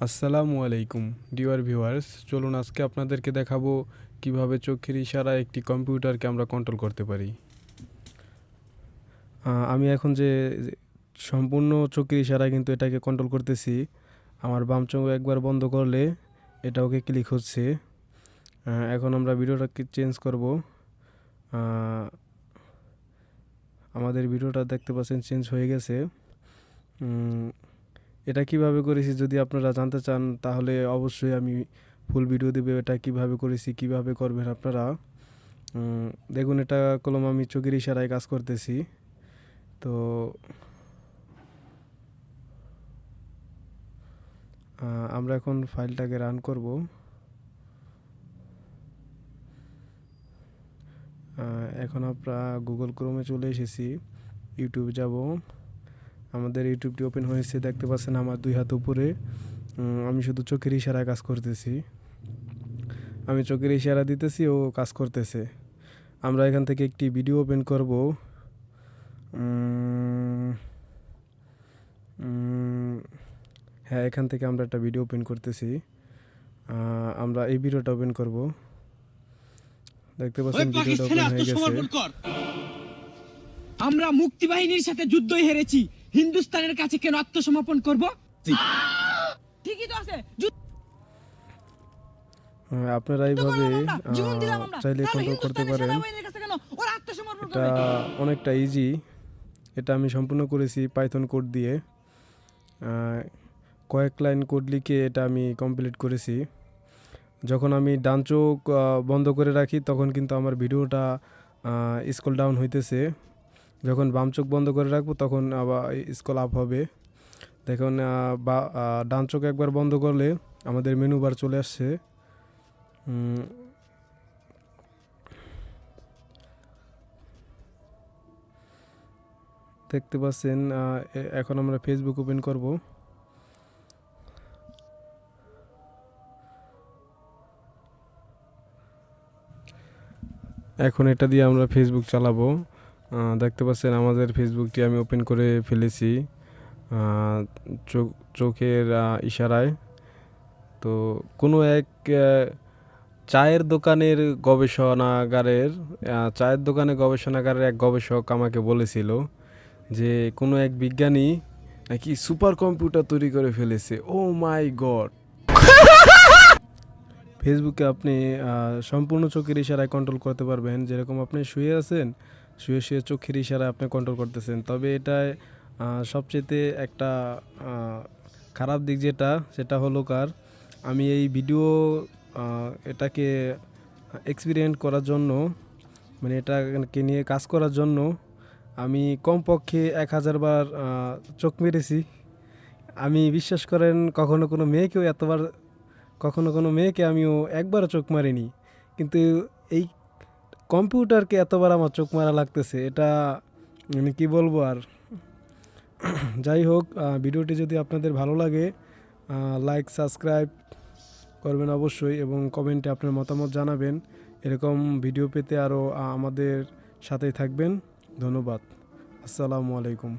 আসসালামু আলাইকুম dear viewers, চলুন আজকে আপনাদেরকে দেখাবো কিভাবে চোখের ইশারায় একটি কম্পিউটারকে আমরা কন্ট্রোল করতে পারি। আমি এখন যে সম্পূর্ণ চোখের ইশারায় কিন্তু এটাকে কন্ট্রোল করতেছি। আমার বাম চোখ একবার বন্ধ করলে এটা ওকে ক্লিক হচ্ছে। এখন আমরা ভিডিওটাকে চেঞ্জ করব। আমাদের ভিডিওটা দেখতে পাচ্ছেন চেঞ্জ হয়ে গেছে। এটা কিভাবে করেছি যদি আপনারা জানতে চান তাহলে অবশ্যই আমি ফুল ভিডিও দেবো এটা কিভাবে করেছি, কিভাবে করবেন আপনারা। দেখুন, এটা কলম আমি চোখের ইশারায় কাজ করতেছি। তো আমরা এখন ফাইলটাকে রান করব। এখন আমরা গুগল ক্রোমে চলে এসেছি, ইউটিউব যাব। আমাদের ইউটিউবটি ওপেন হয়েছে, দেখতে পাচ্ছেন আমার 2 হাত উপরে। আমি শুধু চোখের ইশারায় কাজ করতেছি। আমি চোখের ইশারা দিতেছি ও কাজ করতেছে। আমরা এখান থেকে একটি ভিডিও ওপেন করব। হ্যাঁ, এখান থেকে আমরা একটা ভিডিও ওপেন করতেছি। আমরা এই ভিডিওটা ওপেন করব। দেখতে পাচ্ছেন ভিডিওটা ওপেন হয়ে গেছে। আমরা মুক্তিবাহিনীর সাথে যুদ্ধ হেরেছি, হিন্দুস্তানের কাছে কেন আত্মসমর্পণ করব? ঠিকই তো আছে। আপনারা এইভাবে চাইলে কন্ট্রোল করতে পারেন। এটা অনেকটা ইজি। এটা আমি সম্পূর্ণ করেছি পাইথন কোড দিয়ে। কয়েক লাইন কোড লিখে এটা আমি কমপ্লিট করেছি। যখন আমি ডান চোখ বন্ধ করে রাখি তখন কিন্তু আমার ভিডিওটা স্ক্রল ডাউন হইতেছে। যখন বাম চোখ বন্ধ করে রাখবো তখন আবার স্ক্রল আপ হবে। দেখুন, ডান চোখ একবার বন্ধ করলে আমাদের মেনু বার চলে আসছে। দেখতে পাচ্ছেন। এখন আমরা ফেসবুক ওপেন করব। এখন এটা দিয়ে আমরা ফেসবুক চালাবো। দেখতে পাচ্ছেন আমাদের ফেসবুকটি আমি ওপেন করে ফেলেছি চোখের ইশারায়। তো কোনো এক চায়ের দোকানের গবেষণাগারের এক গবেষক আমাকে বলেছিল যে কোনো এক বিজ্ঞানী নাকি সুপার কম্পিউটার তৈরি করে ফেলেছে। ও মাই গড! ফেসবুকে আপনি সম্পূর্ণ চোখের ইশারায় কন্ট্রোল করতে পারবেন। যেরকম আপনি শুয়ে আছেন, শুয়ে শুয়ে চোখের ইশারায় আপনি কন্ট্রোল করতেছেন। তবে এটায় সবচেয়ে একটা খারাপ দিক সেটা হলো আমি এই ভিডিও এটাকে এক্সপেরিমেন্ট করার জন্য, মানে এটাকে নিয়ে কাজ করার জন্য আমি কমপক্ষে 1000 বার চোখ মেরেছি। আমি বিশ্বাস করেন কখনো কোনো মেয়েকে আমিও একবারও চোখ মারিনি, কিন্তু এই কম্পিউটারকে এতবার আমার চোখ মারা লাগতেছে। এটা মানে কী বলবো আর। যাই হোক, ভিডিওটি যদি আপনাদের ভালো লাগে লাইক সাবস্ক্রাইব করবেন অবশ্যই, এবং কমেন্টে আপনার মতামত জানাবেন। এরকম ভিডিও পেতে আরও আমাদের সাথেই থাকবেন। ধন্যবাদ। আসসালামু আলাইকুম।